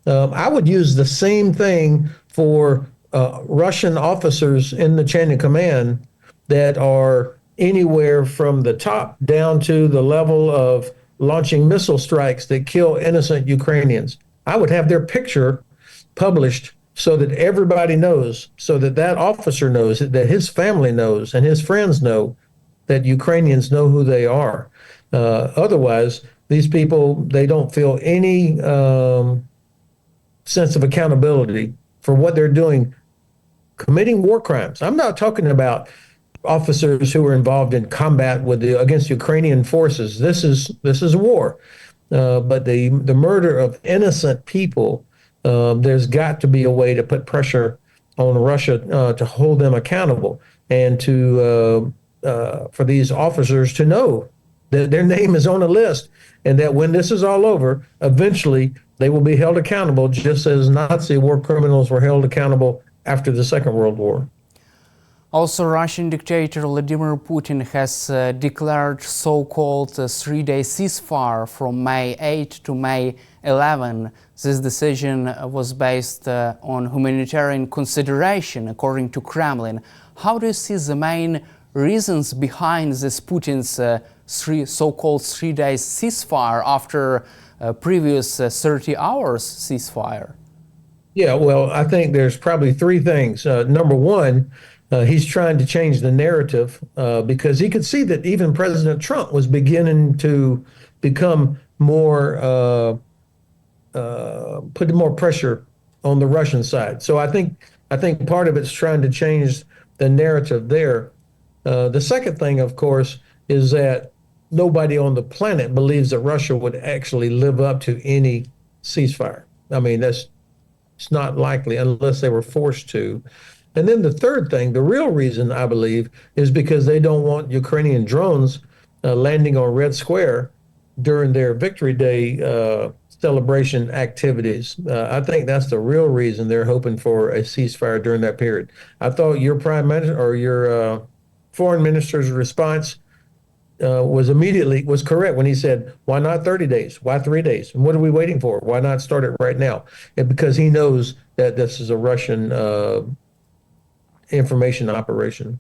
I would use the same thing for Russian officers in the chain of command that are anywhere from the top down to the level of launching missile strikes that kill innocent Ukrainians. I would have their picture published so that everybody knows, so that that officer knows, that his family knows, and his friends know that Ukrainians know who they are. Otherwise, these people, they don't feel any sense of accountability for what they're doing, committing war crimes. I'm not talking about officers who are involved in combat against Ukrainian forces. This is war. But the murder of innocent people, there's got to be a way to put pressure on Russia to hold them accountable, and to for these officers to know that their name is on a list, and that when this is all over, eventually they will be held accountable, just as Nazi war criminals were held accountable after the Second World War. Also, Russian dictator Vladimir Putin has declared so-called three-day ceasefire from May 8 to May 11. This decision was based on humanitarian consideration, according to Kremlin. How do you see the main reasons behind this Putin's so-called three-day ceasefire after previous 30 hours ceasefire? Yeah, well, I think there's probably three things. Number one, he's trying to change the narrative because he could see that even President Trump was beginning to become more, put more pressure on the Russian side. So I think part of it's trying to change the narrative there. The second thing, of course, is that nobody on the planet believes that Russia would actually live up to any ceasefire. I mean, it's not likely unless they were forced to. And then the third thing, the real reason, I believe, is because they don't want Ukrainian drones landing on Red Square during their Victory Day celebration activities. I think that's the real reason they're hoping for a ceasefire during that period. I thought your prime minister or your foreign minister's response was correct when he said, why not 30 days? Why 3 days? And what are we waiting for? Why not start it right now? And because he knows that this is a Russian information operation.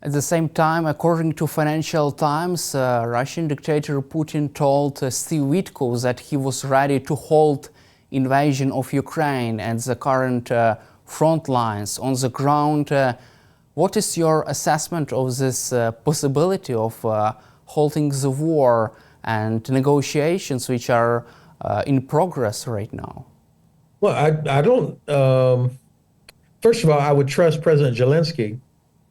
At the same time, according to Financial Times, Russian dictator Putin told Steve Witkoff that he was ready to halt invasion of Ukraine and the current front lines on the ground. What is your assessment of this possibility of halting the war and negotiations which are in progress right now? Well, I don't. First of all, I would trust President Zelensky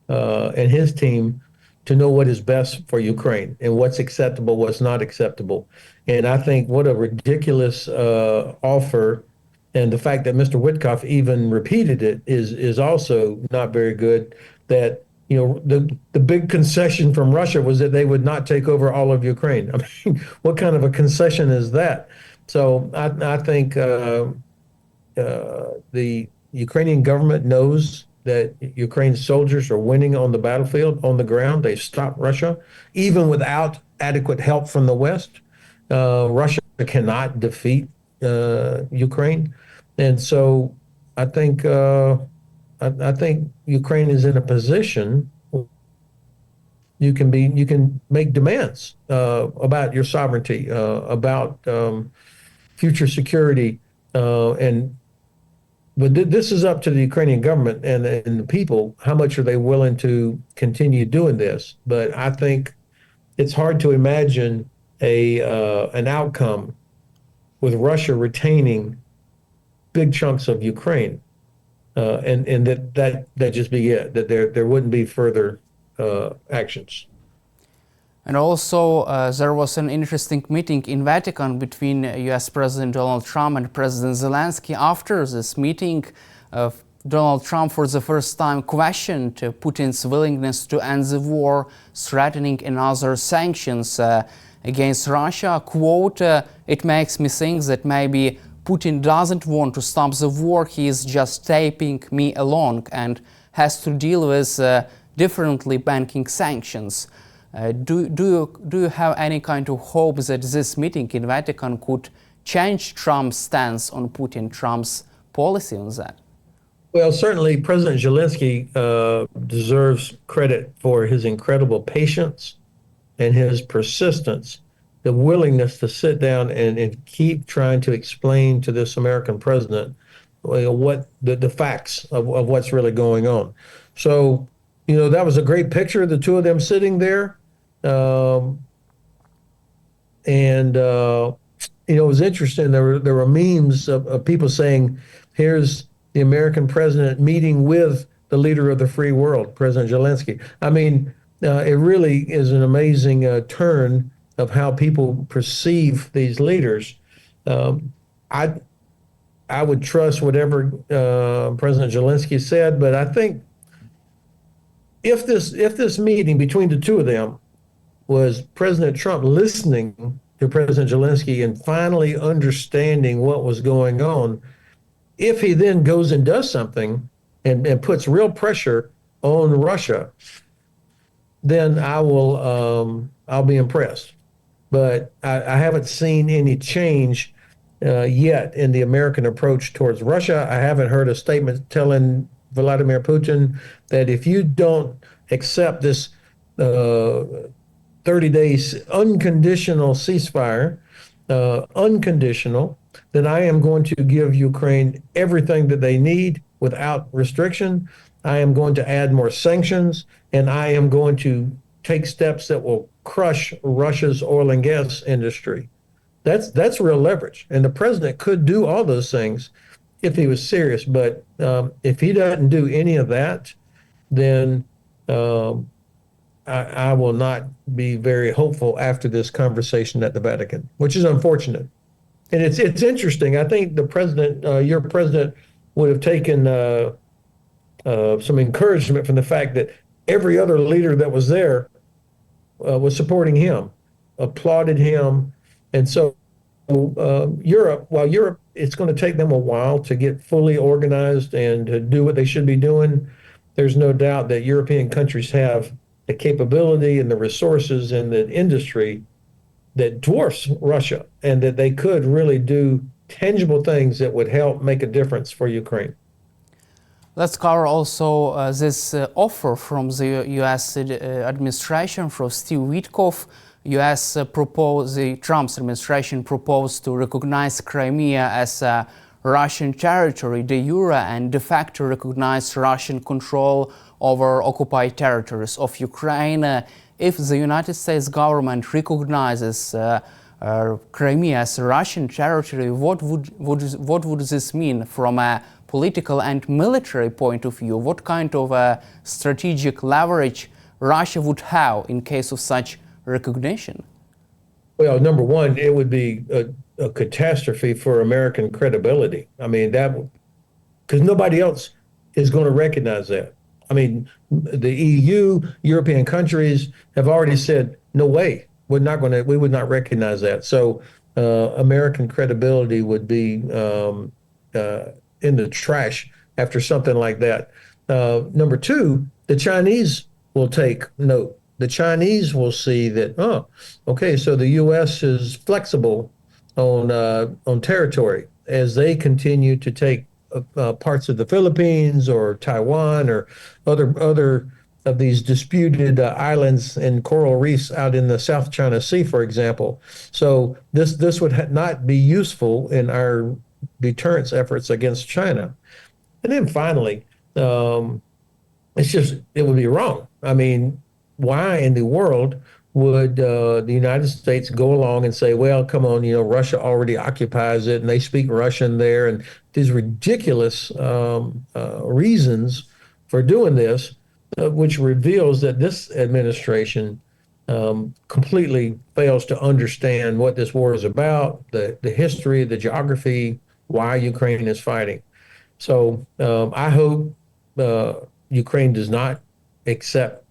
and his team to know what is best for Ukraine and what's acceptable, what's not acceptable. And I think what a ridiculous offer, and the fact that Mr. Witkoff even repeated it is also not very good. That, you know, the big concession from Russia was that they would not take over all of Ukraine. I mean, what kind of a concession is that? So I think the Ukrainian government knows that Ukraine's soldiers are winning on the battlefield, on the ground. They stopped Russia, even without adequate help from the West. Russia cannot defeat Ukraine, and so I think Ukraine is in a position you can make demands about your sovereignty, about future security, but this is up to the Ukrainian government and the people. How much are they willing to continue doing this? But I think it's hard to imagine an outcome with Russia retaining big chunks of Ukraine, and that just be it. That there wouldn't be further actions. And also, there was an interesting meeting in Vatican between US President Donald Trump and President Zelensky. After this meeting, Donald Trump for the first time questioned Putin's willingness to end the war, threatening another sanctions against Russia. Quote, "It makes me think that maybe Putin doesn't want to stop the war, he is just taping me along and has to deal with differently banking sanctions." Do you have any kind of hope that this meeting in Vatican could change Trump's stance on Putin, Trump's policy on that? Well, certainly President Zelensky deserves credit for his incredible patience and his persistence, the willingness to sit down and keep trying to explain to this American president what the facts of what's really going on. So, that was a great picture, the two of them sitting there. It was interesting. There were memes of people saying, "Here's the American president meeting with the leader of the free world, President Zelensky." I mean, it really is an amazing turn of how people perceive these leaders. I I would trust whatever President Zelensky said, but I think if this meeting between the two of them was President Trump listening to President Zelensky and finally understanding what was going on, if he then goes and does something and puts real pressure on Russia, then I'll be impressed. But I haven't seen any change yet in the American approach towards Russia. I haven't heard a statement telling Vladimir Putin that if you don't accept this 30 days unconditional ceasefire, unconditional, then I am going to give Ukraine everything that they need without restriction. I am going to add more sanctions, and I am going to take steps that will crush Russia's oil and gas industry. That's real leverage. And the president could do all those things if he was serious. But if he doesn't do any of that, then I will not be very hopeful after this conversation at the Vatican, which is unfortunate. And it's interesting. I think the president, your president, would have taken some encouragement from the fact that every other leader that was there was supporting him, applauded him. And so Europe, it's going to take them a while to get fully organized and to do what they should be doing. There's no doubt that European countries have the capability and the resources and the industry that dwarfs Russia, and that they could really do tangible things that would help make a difference for Ukraine. Let's cover also this offer from the U.S. administration from Steve Witkoff. Trump's administration proposed to recognize Crimea as a Russian territory de jure and de facto recognize Russian control over occupied territories of Ukraine. If the United States government recognizes Crimea as a Russian territory, what would this mean from a political and military point of view? What kind of strategic leverage Russia would have in case of such recognition? Well, number one, it would be a catastrophe for American credibility. I mean, because nobody else is going to recognize that. I mean, the EU, European countries have already said, no way, we would not recognize that. So American credibility would be in the trash after something like that. Number two, the Chinese will take note. The Chinese will see that, okay, so the U.S. is flexible on territory as they continue to take parts of the Philippines or Taiwan or other of these disputed islands and coral reefs out in the South China Sea, for example. So this would not be useful in our deterrence efforts against China. And then finally, it would be wrong. I mean, why in the world would the United States go along and say, well, come on, Russia already occupies it and they speak Russian there, and these ridiculous reasons for doing this, which reveals that this administration completely fails to understand what this war is about, the history, the geography, why Ukraine is fighting. So I hope Ukraine does not accept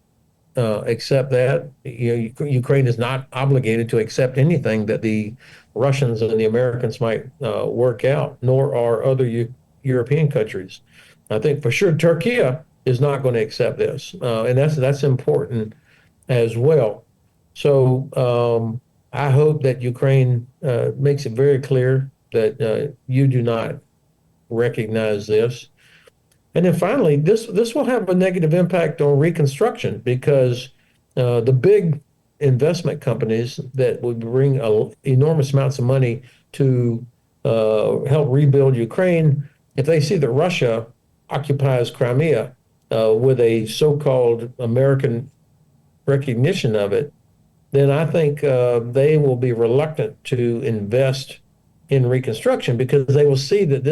that. Ukraine is not obligated to accept anything that the Russians and the Americans might work out, nor are other European countries. I think for sure Turkey is not going to accept this, and that's important as well. So I hope that Ukraine makes it very clear that you do not recognize this. And then finally, this will have a negative impact on reconstruction because the big investment companies that would bring enormous amounts of money to help rebuild Ukraine, if they see that Russia occupies Crimea with a so-called American recognition of it, then I think they will be reluctant to invest in reconstruction because they will see that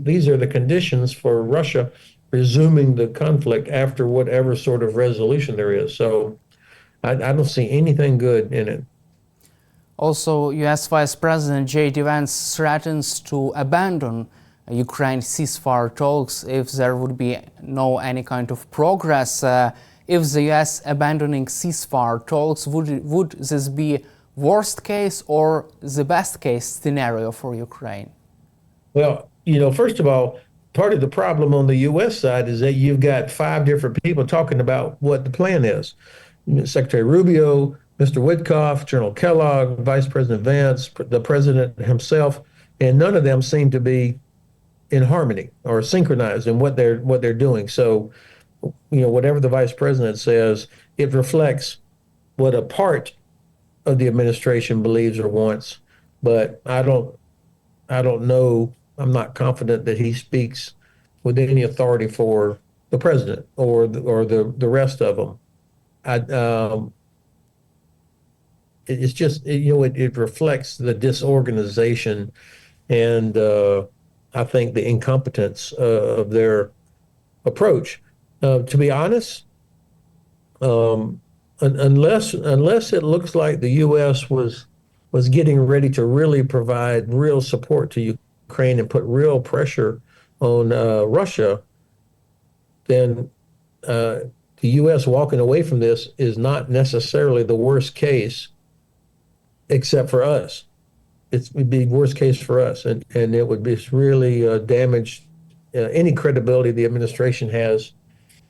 these are the conditions for Russia resuming the conflict after whatever sort of resolution there is. So I don't see anything good in it. Also, US Vice President J.D. Vance threatens to abandon Ukraine ceasefire talks if there would be no any kind of progress. If the US abandoning ceasefire talks, would this be worst case or the best case scenario for Ukraine? Well, first of all, part of the problem on the U.S. side is that you've got five different people talking about what the plan is. Secretary Rubio, Mr. Witkoff, General Kellogg, Vice President Vance, the president himself, and none of them seem to be in harmony or synchronized in what they're doing. So, whatever the vice president says, it reflects what a part of the administration believes or wants. But I don't know. I'm not confident that he speaks with any authority for the president or the rest of them. It's just it reflects the disorganization and I think the incompetence of their approach. To be honest, unless it looks like the U.S. was getting ready to really provide real support to Ukraine and put real pressure on Russia, then the U.S. walking away from this is not necessarily the worst case, except for us. It would be worst case for us, and it would be really damage any credibility the administration has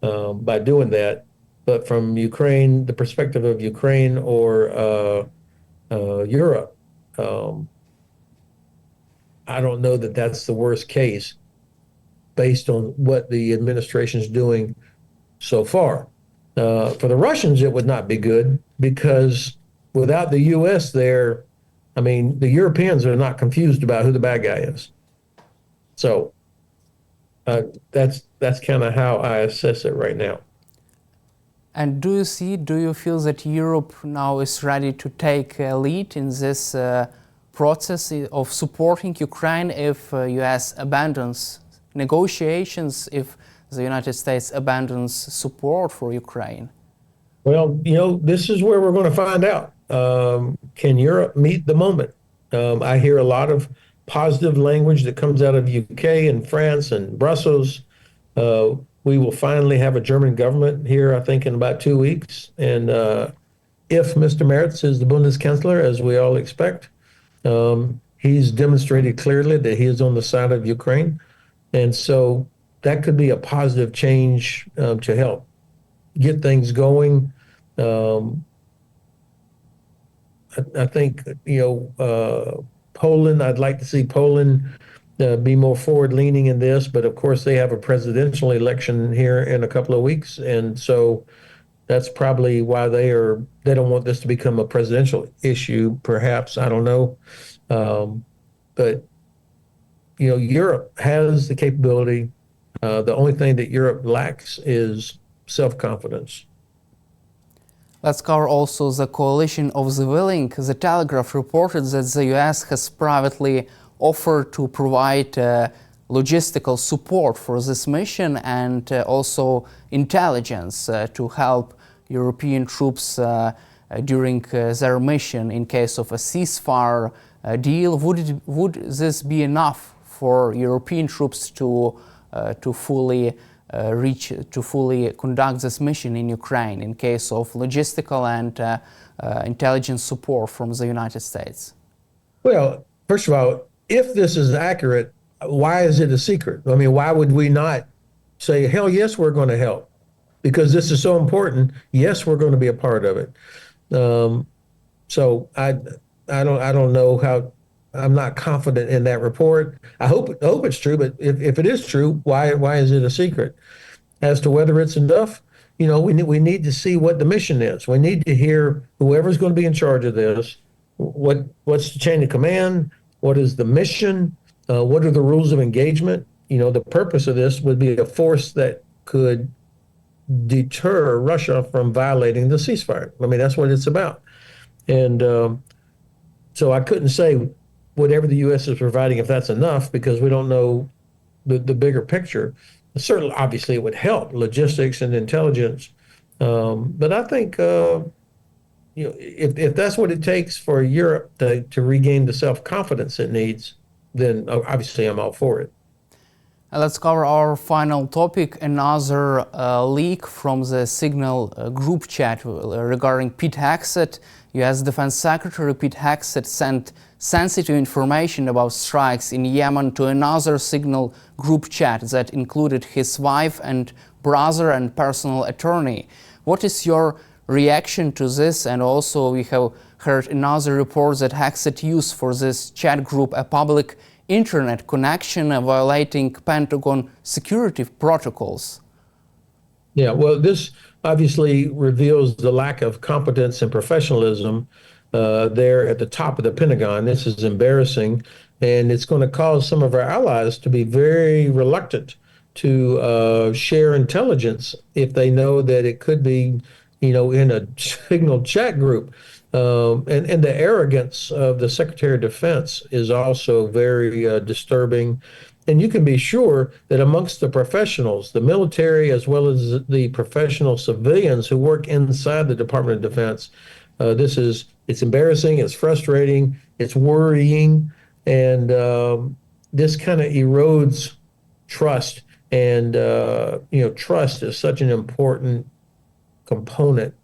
by doing that. But from Ukraine, the perspective of Ukraine or Europe, I don't know that that's the worst case based on what the administration is doing so far. For the Russians, it would not be good because without the U.S. there, I mean, the Europeans are not confused about who the bad guy is. So that's kind of how I assess it right now. And do you feel that Europe now is ready to take a lead in this process of supporting Ukraine if US abandons negotiations, if the United States abandons support for Ukraine? Well, this is where we're going to find out. Can Europe meet the moment? I hear a lot of positive language that comes out of UK and France and Brussels. We will finally have a German government here, I think, in about 2 weeks. And if Mr. Merz is the Bundeskanzler, as we all expect, he's demonstrated clearly that he is on the side of Ukraine. And so that could be a positive change to help get things going. I think, Poland, I'd like to see Poland be more forward-leaning in this, but of course they have a presidential election here in a couple of weeks, and so that's probably why they don't want this to become a presidential issue. Perhaps, I don't know, but Europe has the capability. The only thing that Europe lacks is self-confidence. Let's cover also the coalition of the willing. The Telegraph reported that the US has privately offered to provide logistical support for this mission and also intelligence to help European troops during their mission in case of a ceasefire deal. Would this be enough for European troops to fully conduct this mission in Ukraine in case of logistical and intelligence support from the United States? Well, first of all, if this is accurate, why is it a secret? I mean, why would we not say, hell yes, we're going to help? Because this is so important. Yes, we're going to be a part of it. So I don't know how. I'm not confident in that report. I hope it's true, but if it is true, why is it a secret? As to whether it's enough, we need to see what the mission is. We need to hear whoever's going to be in charge of this. What's the chain of command? What is the mission? What are the rules of engagement? The purpose of this would be a force that could deter Russia from violating the ceasefire. I mean, that's what it's about. And so I couldn't say whatever the U.S. is providing if that's enough because we don't know the bigger picture. Certainly, obviously, it would help logistics and intelligence. But I think if that's what it takes for Europe to regain the self-confidence it needs, then obviously I'm all for it. Let's cover our final topic, another leak from the Signal group chat regarding Pete Hacket. U.S. Defense Secretary Pete Hacket sent sensitive information about strikes in Yemen to another Signal group chat that included his wife and brother and personal attorney. What is your reaction to this? And also we have heard another report that Hacket used for this chat group a public internet connection violating Pentagon security protocols. Yeah, well, this obviously reveals the lack of competence and professionalism there at the top of the Pentagon. This is embarrassing, and it's going to cause some of our allies to be very reluctant to share intelligence if they know that it could be, in a Signal chat group. And the arrogance of the Secretary of Defense is also very disturbing. And you can be sure that amongst the professionals, the military, as well as the professional civilians who work inside the Department of Defense, it's embarrassing, it's frustrating, it's worrying, and this kind of erodes trust. And, trust is such an important component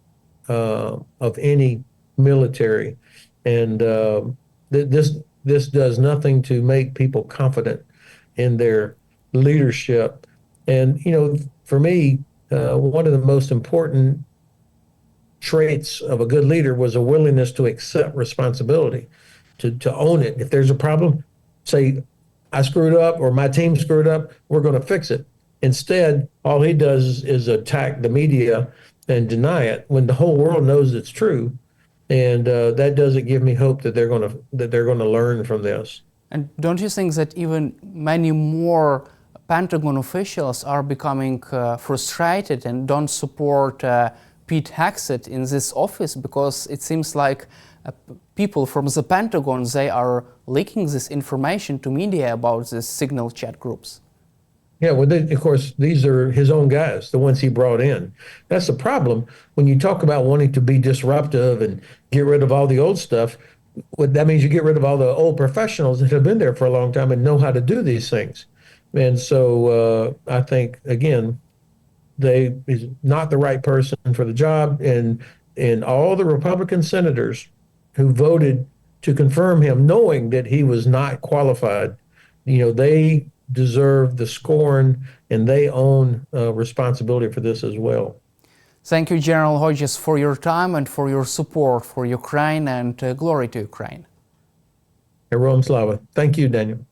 of any military, and this does nothing to make people confident in their leadership. And for me, one of the most important traits of a good leader was a willingness to accept responsibility, to own it. If there's a problem, say, I screwed up or my team screwed up, we're going to fix it. Instead, all he does is attack the media and deny it when the whole world knows it's true. And that doesn't give me hope that they're going to learn from this. And don't you think that even many more Pentagon officials are becoming frustrated and don't support Pete Hacket in this office, because it seems like people from the Pentagon, they are leaking this information to media about these Signal chat groups? Yeah, well, of course, these are his own guys, the ones he brought in. That's the problem. When you talk about wanting to be disruptive and get rid of all the old stuff, that means you get rid of all the old professionals that have been there for a long time and know how to do these things. And so I think, again, he's not the right person for the job. And all the Republican senators who voted to confirm him, knowing that he was not qualified, they deserve the scorn, and they own responsibility for this as well. Thank you, General Hodges, for your time and for your support for Ukraine, and glory to Ukraine. Heroam Slava. Thank you, Daniel.